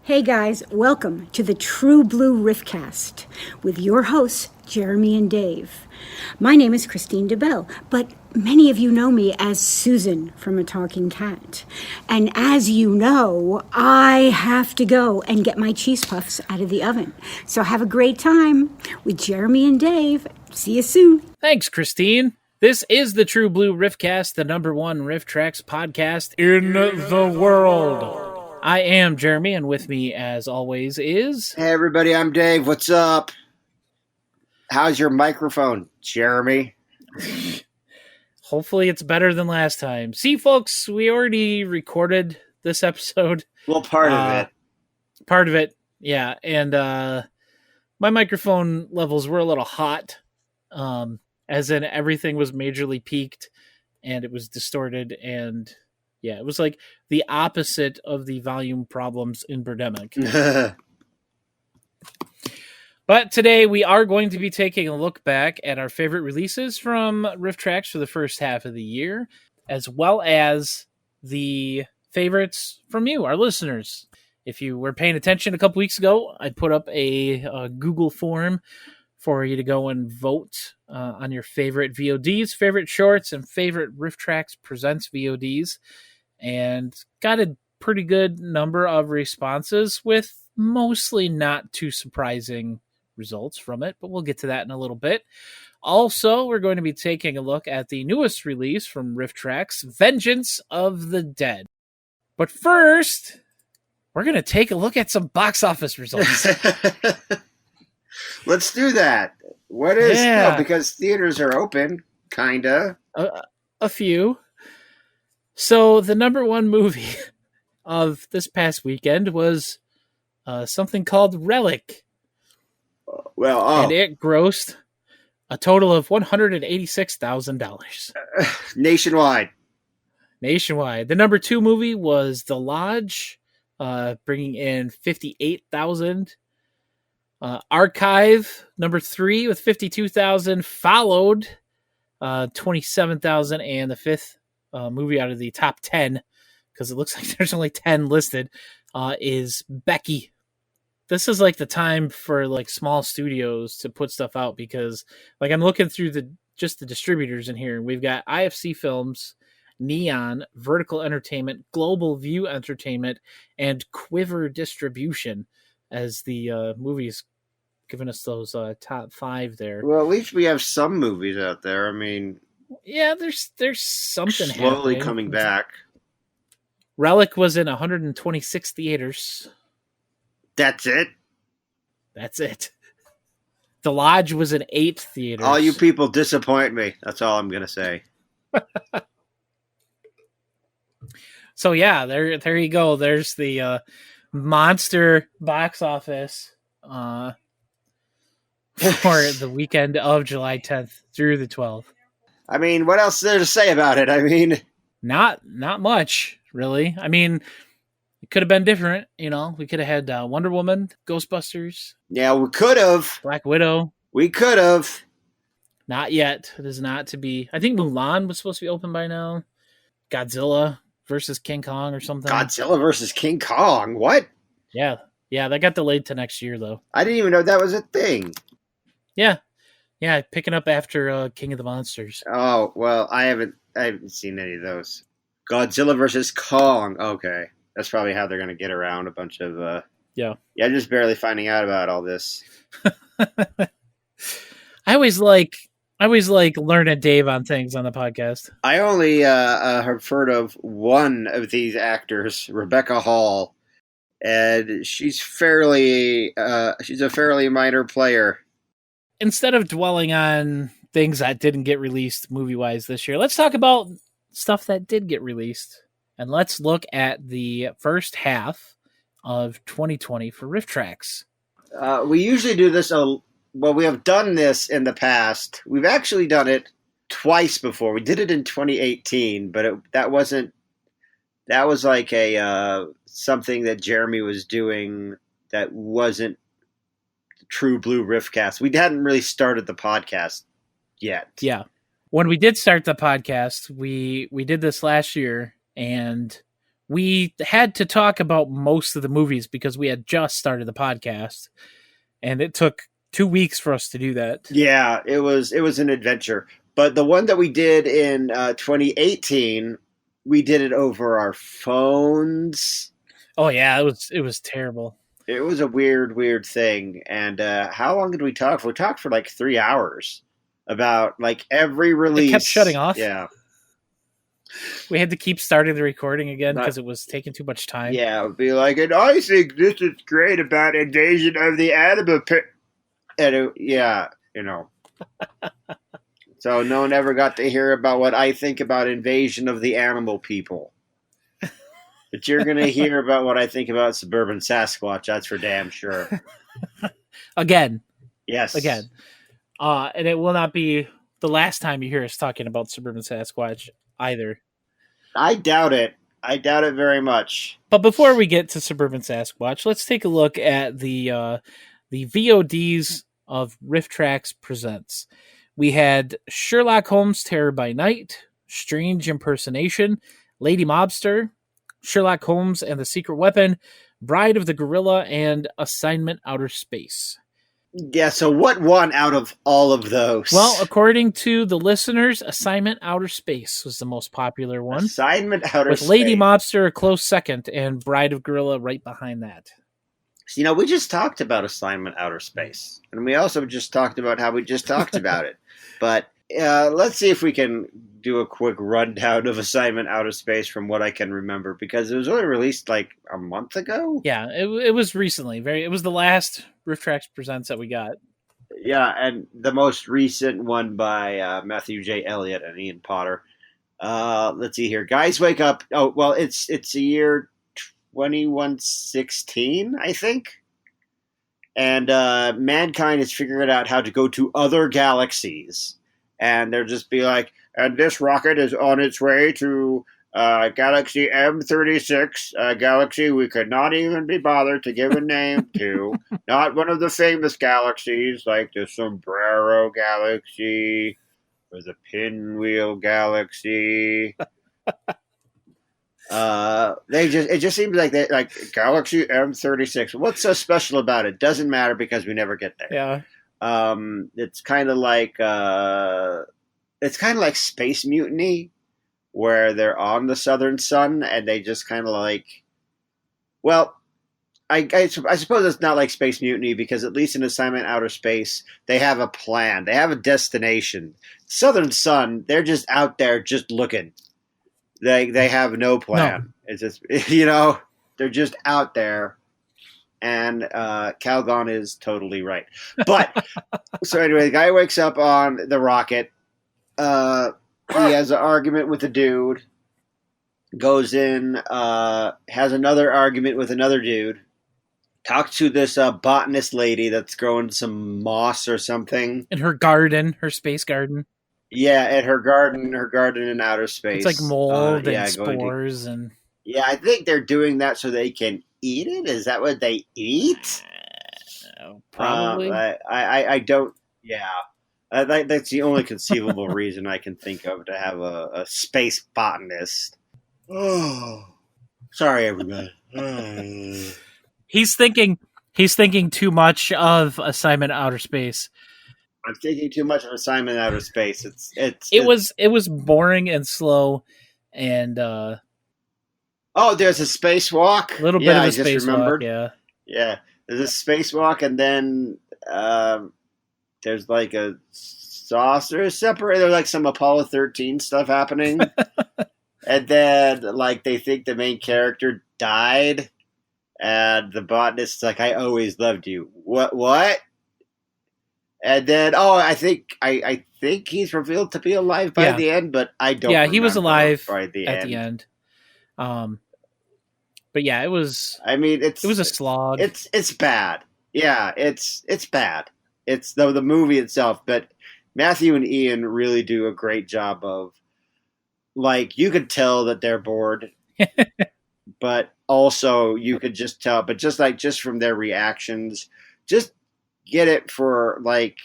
Hey guys, welcome to the True Blue Riffcast with your hosts, Jeremy and Dave. My name is Christine DeBelle, but many of you know me as Susan from A Talking Cat. And as you know, I have to go and get my cheese puffs out of the oven. So have a great time with Jeremy and Dave. See you soon. Thanks, Christine. This is the True Blue Riffcast, the number one RiffTrax podcast in the world. I am Jeremy, and with me, as always, is... Hey, everybody, I'm Dave. What's up? How's your microphone, Jeremy? Hopefully it's better than last time. See, folks, we already recorded this episode. Well, part of it. Part of it, yeah. And my microphone levels were a little hot, as in everything was majorly peaked, and it was distorted, and... yeah, it was like the opposite of the volume problems in Birdemic. But today we are going to be taking a look back at our favorite releases from RiffTrax for the first half of the year, as well as the favorites from you, our listeners. If you were paying attention a couple weeks ago, I put up a Google form for you to go and vote on your favorite VODs, favorite shorts, and favorite RiffTrax Presents VODs. And got a pretty good number of responses with mostly not too surprising results from it, but we'll get to that in a little bit. Also, we're going to be taking a look at the newest release from RiffTrax, Vengeance of the Dead. But first, we're going to take a look at some box office results. Let's do that. What is... Yeah. No, because theaters are open, kinda. A few. So the number one movie of this past weekend was something called Relic. And it grossed a total of $186,000. Nationwide. The number two movie was The Lodge, bringing in $58,000. Archive, number three, with $52,000, followed $27,000, and the fifth movie out of the top 10, because it looks like there's only 10 listed, is Becky. This is like the time for like small studios to put stuff out, because like I'm looking through the distributors in here, and we've got IFC Films, Neon, Vertical Entertainment, Global View Entertainment, and Quiver Distribution as the movies giving us those top five there. Well, at least we have some movies out there. I mean... yeah, there's something slowly happening. Coming back. Relic was in 126 theaters. That's it? That's it. The Lodge was in 8 theaters. All you people disappoint me. That's all I'm going to say. So yeah, there you go. There's the monster box office for the weekend of July 10th through the 12th. I mean, what else is there to say about it? I mean... not much, really. I mean, it could have been different, you know. We could have had Wonder Woman, Ghostbusters. Yeah, we could have. Black Widow. We could have. Not yet. It is not to be. I think Mulan was supposed to be open by now. Godzilla versus King Kong or something. Godzilla versus King Kong? What? Yeah, that got delayed to next year, though. I didn't even know that was a thing. Yeah, picking up after King of the Monsters. Oh, well, I haven't seen any of those. Godzilla versus Kong. Okay. That's probably how they're going to get around a bunch of... Yeah, I'm just barely finding out about all this. I always like learning Dave on things on the podcast. I only have heard of one of these actors, Rebecca Hall, and she's a fairly minor player. Instead of dwelling on things that didn't get released movie-wise this year, let's talk about stuff that did get released. And let's look at the first half of 2020 for RiffTrax. We usually do this, we have done this in the past. We've actually done it twice before. We did it in 2018, but that was like a something that Jeremy was doing that wasn't True Blue Riffcast. We hadn't really started the podcast yet. Yeah. When we did start the podcast, we did this last year, and we had to talk about most of the movies because we had just started the podcast, and it took 2 weeks for us to do that. Yeah, it was an adventure. But the one that we did in 2018, we did it over our phones. Oh yeah, it was terrible. It was a weird thing. And how long did we talk for? We talked for like 3 hours about like every release. It kept shutting off. Yeah. We had to keep starting the recording again because it was taking too much time. Yeah, it would be like, and I think this is great about Invasion of the Animal. And So no one ever got to hear about what I think about Invasion of the Animal People. But you're going to hear about what I think about Suburban Sasquatch. That's for damn sure. Again. Yes. Again. And it will not be the last time you hear us talking about Suburban Sasquatch either. I doubt it. I doubt it very much. But before we get to Suburban Sasquatch, let's take a look at the VODs of RiffTrax Presents. We had Sherlock Holmes Terror by Night, Strange Impersonation, Lady Mobster, Sherlock Holmes and the Secret Weapon, Bride of the Gorilla, and Assignment Outer Space. Yeah, so what won out of all of those? Well, according to the listeners, Assignment Outer Space was the most popular one. Assignment Outer Space. With Lady Mobster a close second and Bride of Gorilla right behind that. So, we just talked about Assignment Outer Space. And we also just talked about how we just talked about it. But let's see if we can do a quick rundown of Assignment Outer Space from what I can remember. Because it was only released like a month ago. Yeah, it was recently. It was the last RiffTrax Presents that we got. Yeah, and the most recent one by Matthew J. Elliott and Ian Potter. Let's see here. Guys Wake Up. Oh, well, it's the year 2116, I think. And mankind is figuring out how to go to other galaxies. And they'll just be like, and this rocket is on its way to Galaxy M36, a galaxy we could not even be bothered to give a name to. Not one of the famous galaxies like the Sombrero Galaxy or the Pinwheel Galaxy. It just seems like Galaxy M36. What's so special about it? Doesn't matter because we never get there. Yeah. It's kind of like Space Mutiny, where they're on the Southern Sun and they just kind of like, well, I suppose it's not like Space Mutiny because at least in Assignment Outer Space, they have a plan. They have a destination. Southern Sun, they're just out there just looking. They have no plan. No. It's just, they're just out there. And Calgon is totally right. But, so anyway, the guy wakes up on the rocket. He has an argument with a dude. Goes in, has another argument with another dude. Talks to this botanist lady that's growing some moss or something. In her garden, her space garden. Yeah, at her garden in outer space. It's like mold and spores. Yeah, I think they're doing that so they can eat it. Is that what they eat? Probably. I don't. Yeah, that's the only conceivable reason I can think of to have a space botanist. Oh, sorry, everybody. He's thinking too much of Assignment Outer Space. I'm thinking too much of Assignment Outer Space. It was boring and slow, and there's a spacewalk. A little bit of a spacewalk. Yeah. There's a spacewalk, and then there's like a saucer separator. There's like some Apollo 13 stuff happening, and then like they think the main character died, and the botanist's like, "I always loved you." What? And then, I think he's revealed to be alive by the end, but I don't. Yeah, he was alive at the end. But yeah, it was. I mean, it was a slog. It's bad. Yeah, it's bad. It's the movie itself, but Matthew and Ian really do a great job of, like, you could tell that they're bored, but also you could just tell. But just from their reactions, just get it for like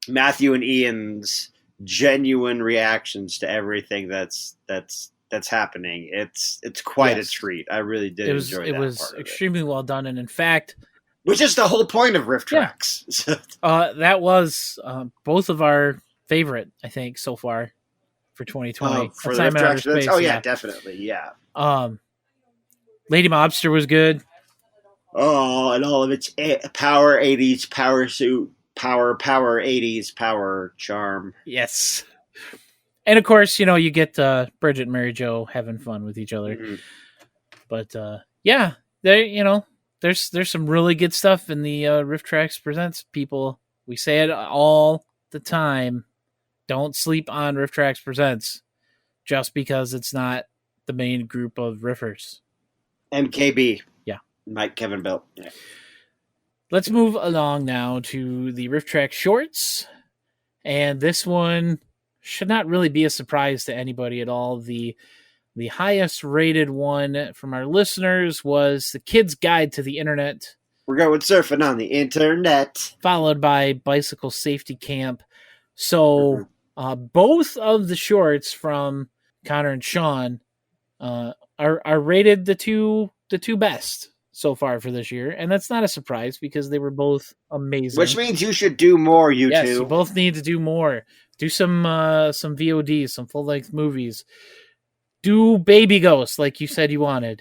Matthew and Ian's genuine reactions to everything that's that's happening. It's quite Yes. a treat. I really did enjoy that. It was part of extremely well done, and in fact, which is the whole point of RiffTrax. that was both of our favorite, I think, so far for 2020. For A the Time in Outer RiffTrax. Space. Oh yeah, definitely. Yeah. Lady Mobster was good. Oh, and all of its power 80s, power suit, power 80s, power charm. Yes. And of course, you get Bridget and Mary Jo having fun with each other. Mm-hmm. But yeah, there's some really good stuff in the RiffTrax Presents, people. We say it all the time. Don't sleep on RiffTrax Presents just because it's not the main group of riffers. MKB. Yeah. Mike Kevin Belt. Yeah. Let's move along now to the RiffTrax Shorts. And this one should not really be a surprise to anybody at all. The highest rated one from our listeners was The Kid's Guide to the Internet. We're going surfing on the internet. Followed by Bicycle Safety Camp. So both of the shorts from Connor and Sean are rated the two best so far for this year. And that's not a surprise because they were both amazing. Which means you should do more, you yes, two. You both need to do more. Do some VODs, some full-length movies. Do Baby Ghost like you said you wanted.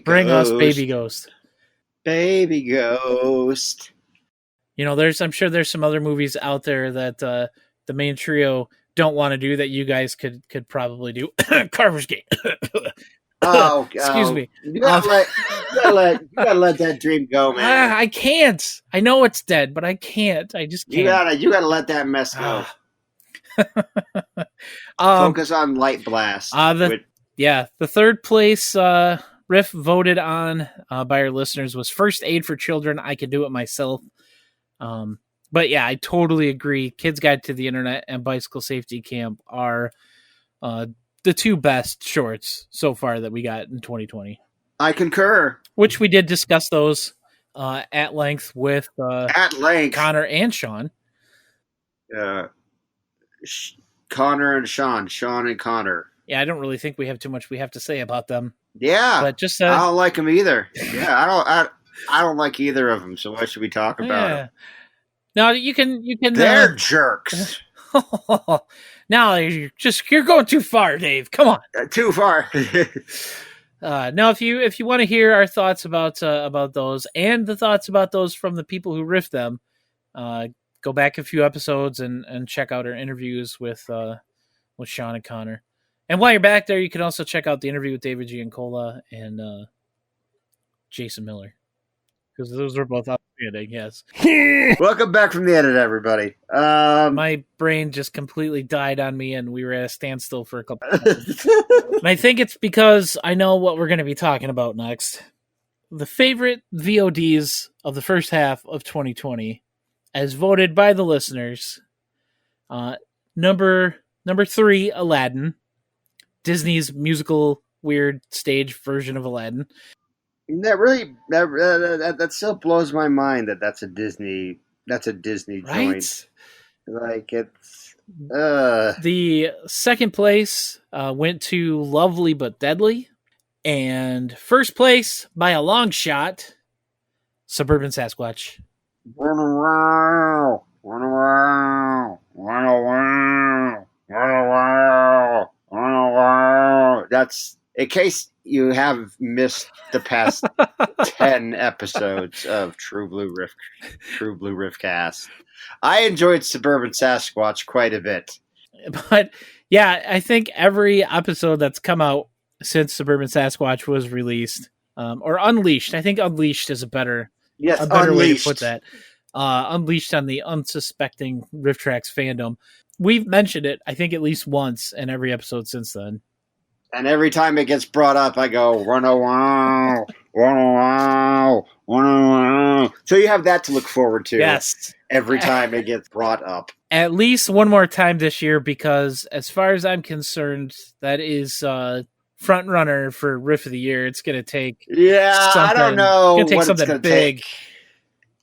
Bring us Baby Ghost. Baby Ghost. I'm sure there's some other movies out there that the main trio don't want to do that you guys could probably do. Carver's Gate. Excuse me. You gotta let that dream go, man. I can't. I know it's dead, but I can't. I just can't. You gotta let that mess go. Focus on Light Blast. The third place riff voted on by our listeners was First Aid for Children. I Can Do It Myself. But yeah, I totally agree. Kids Guide to the Internet and Bicycle Safety Camp are the two best shorts so far that we got in 2020. I concur. Which we did discuss those at length with Connor and Sean. Connor and Sean and Connor. Yeah, I don't really think we have too much we have to say about them. Yeah, but just I don't like them either. Yeah, I don't like either of them. So why should we talk about them? No, you can. They're jerks. Now you're going too far, Dave. Come on, too far. Now, if you want to hear our thoughts about those and the thoughts about those from the people who riffed them, go back a few episodes and check out our interviews with Sean and Connor. And while you're back there, you can also check out the interview with David Giancola and Jason Miller, because those were both outstanding. Yes. Welcome back from the edit, everybody. My brain just completely died on me, and we were at a standstill for a couple of minutes. And I think it's because I know what we're going to be talking about next. The favorite VODs of the first half of 2020, as voted by the listeners. Number 3, Aladdin. Disney's musical weird stage version of Aladdin. That still blows my mind that's a Disney right? joint. Like it's The second place went to Lovely But Deadly, and first place by a long shot, Suburban Sasquatch. That's in case you have missed the past 10 episodes of True Blue Riffcast. I enjoyed Suburban Sasquatch quite a bit. But yeah, I think every episode that's come out since Suburban Sasquatch was released, or Unleashed. I think Unleashed is a better way to put that. Unleashed on the unsuspecting RiffTrax fandom. We've mentioned it, I think, at least once in every episode since then. And every time it gets brought up, I go, wow, wow, wow. So you have that to look forward to. Yes. Every time it gets brought up. At least one more time this year, because as far as I'm concerned, that is front runner for Riff of the Year. It's going to take I don't know. It's going to take something big.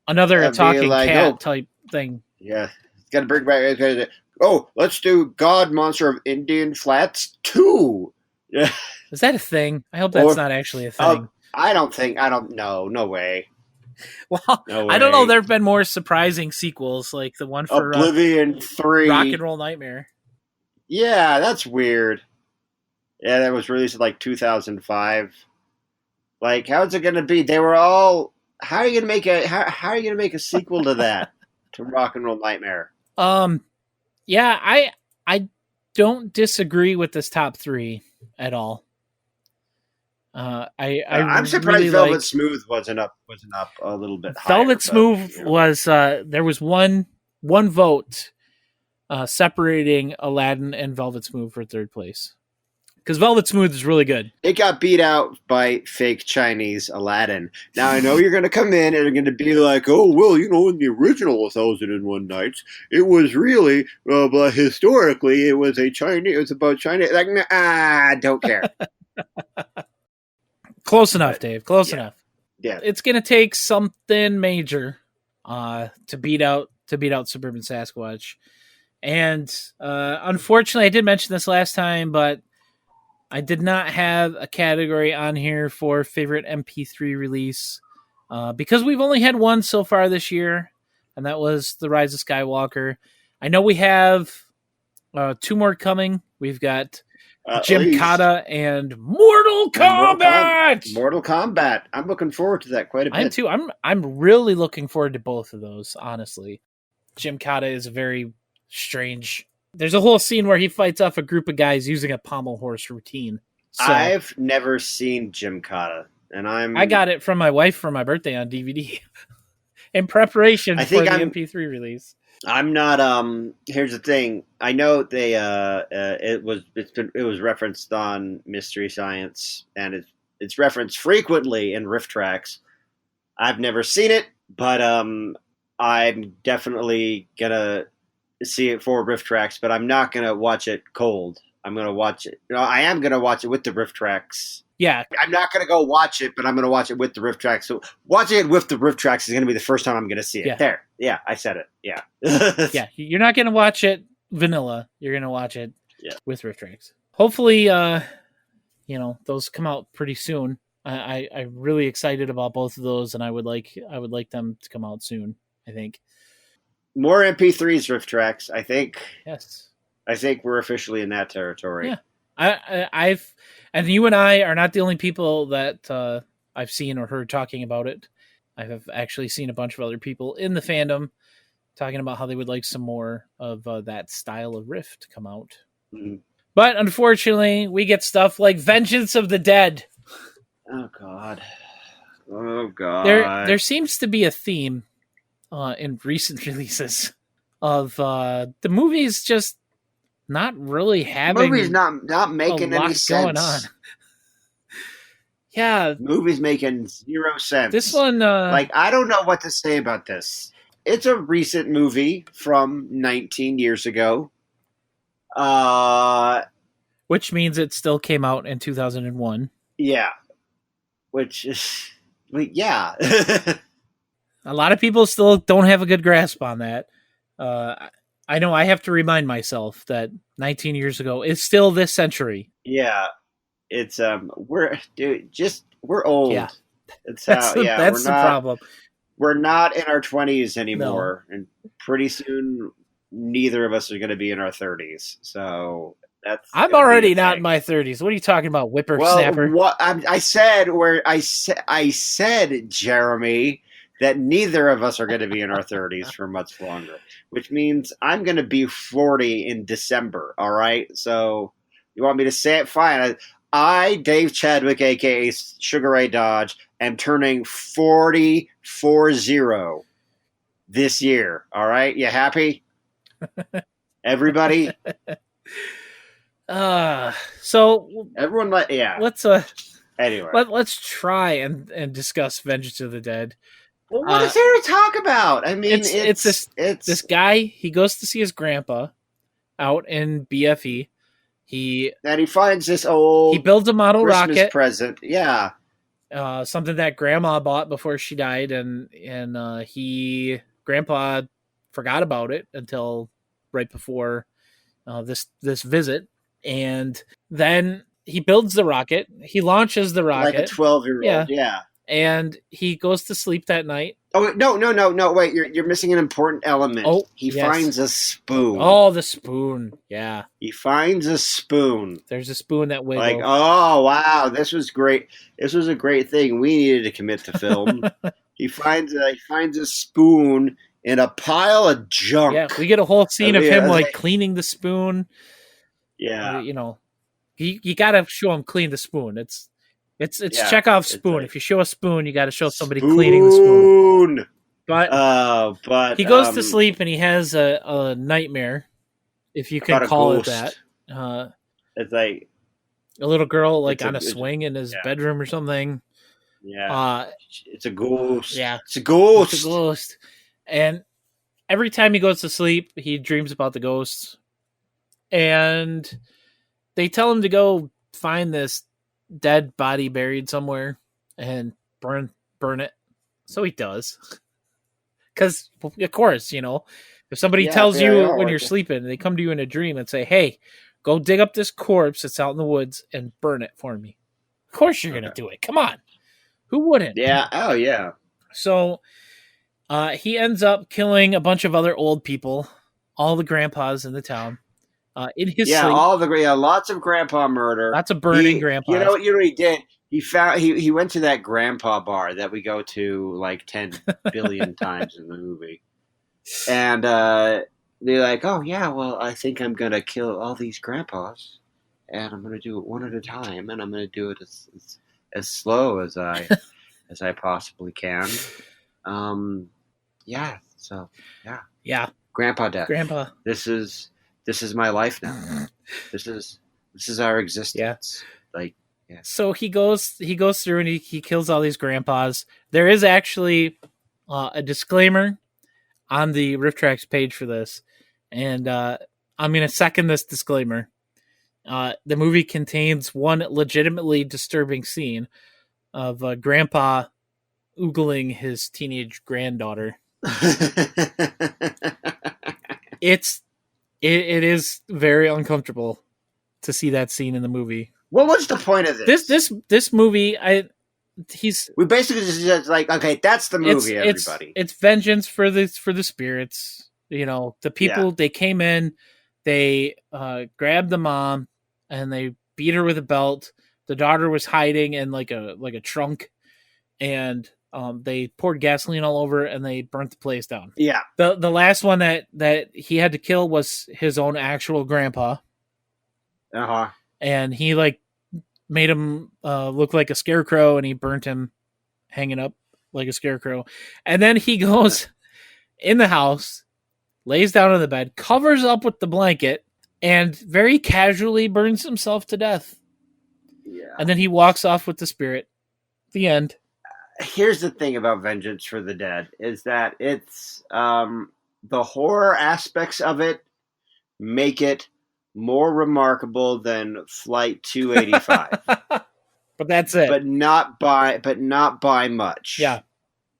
Another talking cat type thing. Yeah. It's got to bring back... let's do God Monster of Indian Flats 2. Yeah. Is that a thing? I hope that's Or not actually a thing. I don't know. No way. Well, No I don't know. way. There have been more surprising sequels, like the one for Oblivion Rock and 3. Roll Nightmare. Yeah, that's weird. Yeah, that was released in like 2005. Like, how's it going to be? They were all. How are you going to make how are you going to make a sequel to that? To Rock and Roll Nightmare? Yeah, I don't disagree with this top three at all. I'm surprised really Velvet Smooth wasn't up a little bit higher. Velvet Smooth was there was one vote separating Aladdin and Velvet Smooth for third place, because Velvet Smooth is really good. It got beat out by fake Chinese Aladdin. Now I know you're going to come in and you're going to be like, "Oh well, you know, in the original 1001 Nights, it was really, but historically, it was about China." Like, don't care. Close enough, Dave. Close enough. Yeah, it's going to take something major to beat out Suburban Sasquatch. And unfortunately, I did mention this last time, but I did not have a category on here for favorite MP3 release because we've only had one so far this year, and that was The Rise of Skywalker. I know we have two more coming. We've got Gymkata and Mortal Kombat. Mortal Kombat. I'm looking forward to that quite a bit. I am too. I'm really looking forward to both of those, honestly. Gymkata is very strange. There's a whole scene where he fights off a group of guys using a pommel horse routine. So, I've never seen Gymkata, and I got it from my wife for my birthday on DVD in prepreration for the MP3 release. I'm not. Here's the thing. I know they. It was referenced on Mystery Science, and it's referenced frequently in RiffTrax. I've never seen it, but I'm definitely gonna see it for RiffTrax. But I'm not gonna watch it cold. I'm gonna watch it. I am gonna watch it with the RiffTrax. Yeah, I'm not going to go watch it, but I'm going to watch it with the RiffTrax. So watching it with the RiffTrax is going to be the first time I'm going to see it. Yeah. There. Yeah, I said it. Yeah. Yeah, you're not going to watch it vanilla. You're going to watch it with RiffTrax. Hopefully, those come out pretty soon. I'm really excited about both of those, and I would like them to come out soon, I think. More MP3s, RiffTrax. I think. Yes. I think we're officially in that territory. Yeah. And you and I are not the only people that I've seen or heard talking about it. I have actually seen a bunch of other people in the fandom talking about how they would like some more of that style of riff to come out. Mm-hmm. But unfortunately, we get stuff like Vengeance of the Dead. Oh, God. Oh, God. There seems to be a theme in recent releases of the movies just not really having movies not making any sense going on. Yeah, movies making zero sense. This one, I don't know what to say about this. It's a recent movie from 19 years ago, which means it still came out in 2001. Yeah, which is yeah. A lot of people still don't have a good grasp on that. I know I have to remind myself that 19 years ago is still this century. Yeah, it's we're old. Yeah, that's the problem. We're not in our 20s anymore, and pretty soon neither of us are going to be in our 30s. So I'm already not in my 30s. What are you talking about, whippersnapper? Well, I said, Jeremy, that neither of us are going to be in our 30s for much longer, which means I'm going to be 40 in December, all right? So you want me to say it? Fine. I, Dave Chadwick, a.k.a. Sugar Ray Dodge, am turning 40 this year, all right? You happy? Everybody? So everyone, let's anyway, let's try and discuss Vengeance of the Dead. Well, what is there to talk about? I mean, it's this guy. He goes to see his grandpa out in BFE. He finds this old. He builds a model Christmas rocket present. Yeah, something that Grandma bought before she died, and Grandpa forgot about it until right before this visit, and then he builds the rocket. He launches the like a rocket. 12-year-old. Yeah. And he goes to sleep that night. Oh wait, no! Wait, you're missing an important element. Oh, he yes. finds a spoon. Oh, the spoon. Yeah. He finds a spoon. There's a spoon that wiggles. Like, oh wow, this was great. This was a great thing. We needed to commit to film. he finds a spoon in a pile of junk. Yeah, we get a whole scene of him like cleaning the spoon. Yeah, you know, you got to show him clean the spoon. It's Yeah, Chekhov's it's spoon. like- If you show a spoon, you got to show somebody cleaning the spoon. But he goes to sleep and he has a nightmare, if you can about a call it ghost. that. It's like, A little girl It's on a- a swing in his bedroom or something. yeah, it's a ghost. Yeah. It's a ghost. It's a ghost. And every time he goes to sleep, he dreams about the ghosts. And they tell him to go find this dead body buried somewhere and burn it. So he does. Because, of course, if somebody tells you when you're sleeping, they come to you in a dream and say, hey, go dig up this corpse that's out in the woods and burn it for me. Of course you're going to do it. Come on. Who wouldn't? Yeah. Oh yeah. So he ends up killing a bunch of other old people, all the grandpas in the town. In his sleep. Lots of grandpa murder. Lots of burning grandpas. You know what he did? He went to that grandpa bar that we go to like 10 billion times in the movie. And they're like, oh yeah, well, I think I'm going to kill all these grandpas. And I'm going to do it one at a time. And I'm going to do it as slow as I as I possibly can. Yeah. So, yeah. Yeah. Grandpa death. Grandpa. This is my life now. This is our existence. Yeah. So he goes through and he kills all these grandpas. There is actually a disclaimer on the RiffTrax page for this, and I'm going to second this disclaimer. The movie contains one legitimately disturbing scene of Grandpa oogling his teenage granddaughter. It is very uncomfortable to see that scene in the movie. What was the point of this? This movie, we basically just like, okay, that's the movie, everybody. It's vengeance for the spirits. The people, they came in, they grabbed the mom and they beat her with a belt. The daughter was hiding in like a trunk, and they poured gasoline all over and they burnt the place down. Yeah. The last one that he had to kill was his own actual grandpa. Uh-huh. And he made him look like a scarecrow, and he burnt him hanging up like a scarecrow. And then he goes in the house, lays down on the bed, covers up with the blanket, and very casually burns himself to death. Yeah. And then he walks off with the spirit. The end. Here's the thing about Vengeance for the Dead is that it's the horror aspects of it make it more remarkable than Flight 285. But that's it. But not by much. Yeah.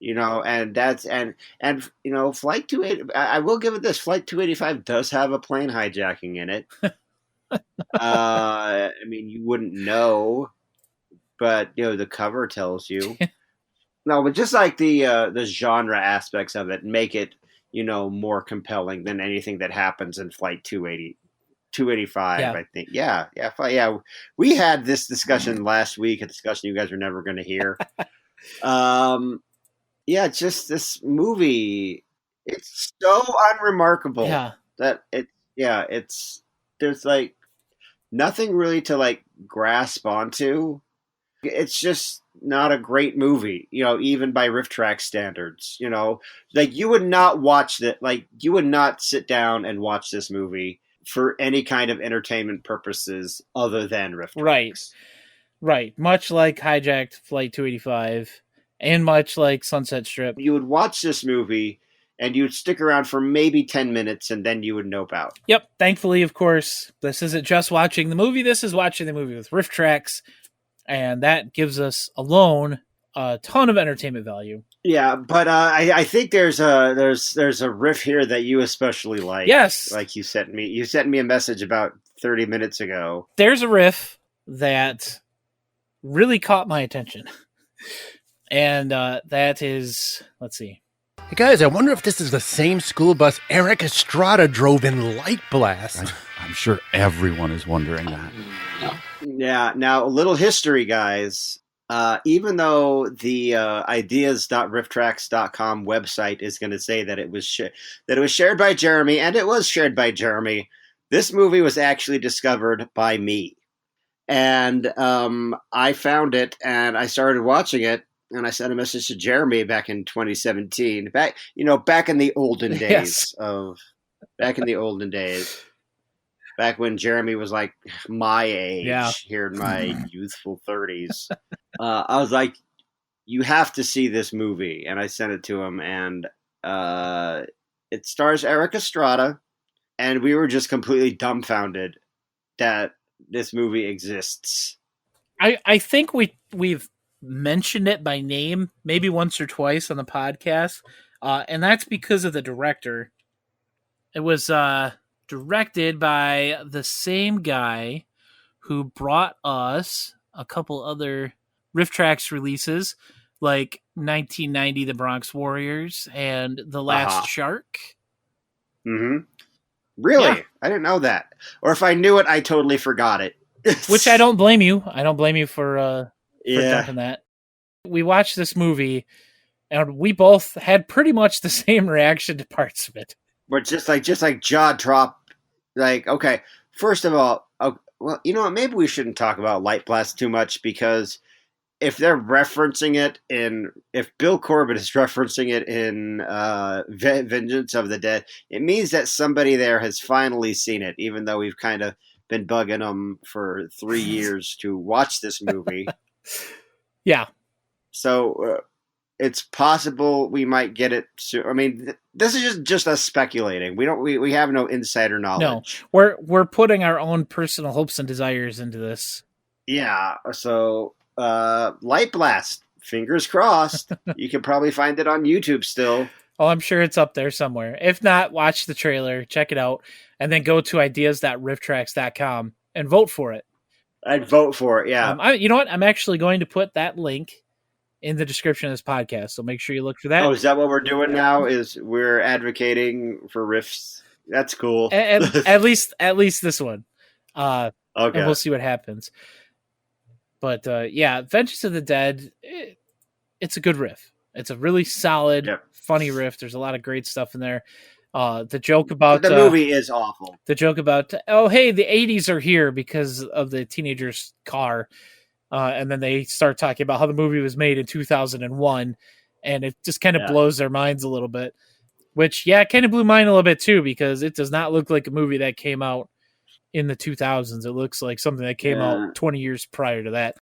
And that's and Flight 280, I will give it this, Flight 285 does have a plane hijacking in it. I mean, you wouldn't know, but the cover tells you. No, but just like the genre aspects of it make it, more compelling than anything that happens in Flight 285, Yeah. I think. Yeah. We had this discussion last week, a discussion you guys are never going to hear. Just this movie, it's so unremarkable that there's like nothing really to grasp onto. It's just not a great movie, even by RiffTrax standards. You would not watch that. You would not sit down and watch this movie for any kind of entertainment purposes other than RiffTrax. Right. Much like Hijacked Flight 285 and much like Sunset Strip. You would watch this movie and you would stick around for maybe 10 minutes and then you would nope out. Yep. Thankfully, of course, this isn't just watching the movie. This is watching the movie with RiffTrax. And that gives us alone a ton of entertainment value. Yeah, but I think there's a riff here that you especially like. Yes, like you sent me a message about 30 minutes ago. There's a riff that really caught my attention. And that is, let's see. Hey guys, I wonder if this is the same school bus Eric Estrada drove in Light Blast. I'm sure everyone is wondering that. Yeah. Now, a little history, guys. Even though the ideas.rifftrax.com website is going to say that it was shared by Jeremy, and it was shared by Jeremy, this movie was actually discovered by me. And I found it, and I started watching it, and I sent a message to Jeremy back in 2017. Back in the olden days back when Jeremy was like my age, here in my youthful 30s. I was like, you have to see this movie, and I sent it to him, and it stars Eric Estrada, and we were just completely dumbfounded that this movie exists. I think we've mentioned it by name maybe once or twice on the podcast, and that's because of the director. It was directed by the same guy who brought us a couple other RiffTrax releases, like 1990 The Bronx Warriors and The Last Shark. Mm-hmm. Really? Yeah. I didn't know that. Or if I knew it, I totally forgot it. Which I don't blame you. I don't blame you for Yeah. dumping that. We watched this movie, and we both had pretty much the same reaction to parts of it. But just like jaw drop. Like, okay, first of all, well, you know what? Maybe we shouldn't talk about Light Blast too much, because if they're referencing it if Bill Corbett is referencing it in Vengeance of the Dead, it means that somebody there has finally seen it, even though we've kind of been bugging them for 3 years to watch this movie. Yeah. So it's possible we might get it soon. I mean, this is just us speculating. We have no insider knowledge. No, we're putting our own personal hopes and desires into this. Yeah. So Light Blast, fingers crossed. You can probably find it on YouTube still. Oh, I'm sure it's up there somewhere. If not, watch the trailer, check it out, and then go to ideas.rifftrax.com and vote for it. I'd vote for it. Yeah. You know what? I'm actually going to put that link in the description of this podcast, so make sure you look for that. Oh, is that what we're doing now? Is we're advocating for riffs? That's cool. At least this one. Okay. And we'll see what happens. But yeah, Vengeance of the Dead, it's a good riff. It's a really solid, funny riff. There's a lot of great stuff in there. The joke about the movie is awful. The joke about, oh, hey, the 80s are here because of the teenager's car. And then they start talking about how the movie was made in 2001. And it just kind of blows their minds a little bit. Which, it kind of blew mine a little bit too, because it does not look like a movie that came out in the 2000s. It looks like something that came out 20 years prior to that.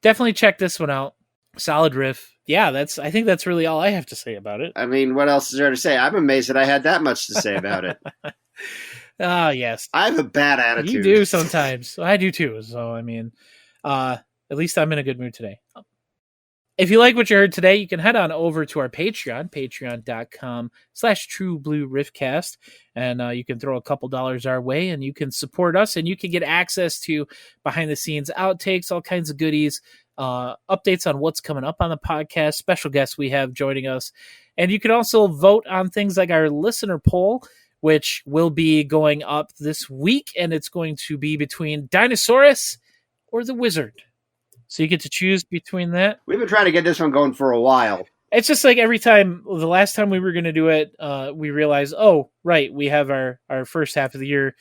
Definitely check this one out. Solid riff. Yeah, I think that's really all I have to say about it. I mean, what else is there to say? I'm amazed that I had that much to say about it. Yes. I have a bad attitude. You do sometimes. I do too. So, I mean, at least I'm in a good mood today. If you like what you heard today, you can head on over to our Patreon, patreon.com/trueblueriffcast, and you can throw a couple dollars our way, and you can support us, and you can get access to behind-the-scenes outtakes, all kinds of goodies, updates on what's coming up on the podcast, special guests we have joining us, and you can also vote on things like our listener poll, which will be going up this week, and it's going to be between Dinosaurus or the Wizard. So you get to choose between that. We've been trying to get this one going for a while. It's just like every time, the last time we were going to do it, we realized, oh, right, we have our first half of the year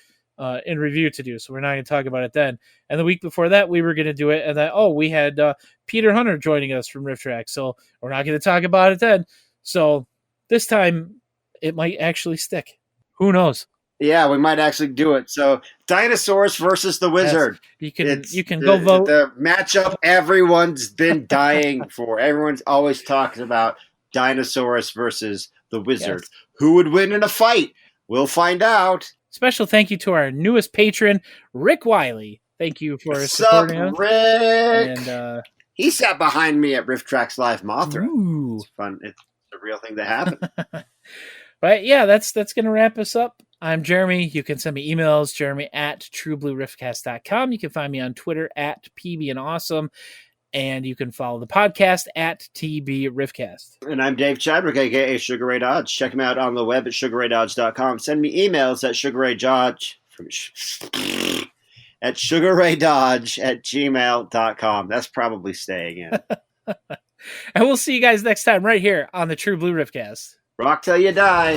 in review to do, so we're not going to talk about it then. And the week before that, we were going to do it, and then, we had Peter Hunter joining us from RiffTrax, so we're not going to talk about it then. So this time, it might actually stick. Who knows? Yeah, we might actually do it. So, Dinosaurs versus the Wizard. Yes. You can go vote. The matchup everyone's been dying for. Everyone's always talking about Dinosaurs versus the Wizard. Yes. Who would win in a fight? We'll find out. Special thank you to our newest patron, Rick Wiley. Thank you for supporting us. Rick? And, he sat behind me at RiffTrax Live Mothra. Ooh. It's fun. It's a real thing that happened. But yeah, that's going to wrap us up I'm Jeremy. You can send me emails, jeremy@trueblueriffcast.com. You can find me on Twitter @PBandAwesome. And you can follow the podcast @TBRiffcast. And I'm Dave Chadwick, a.k.a. Sugar Ray Dodge. Check him out on the web at sugarraydodge.com. Send me emails at sugarraydodge@gmail.com. That's probably staying in. And we'll see you guys next time right here on the True Blue Riffcast. Rock till you die.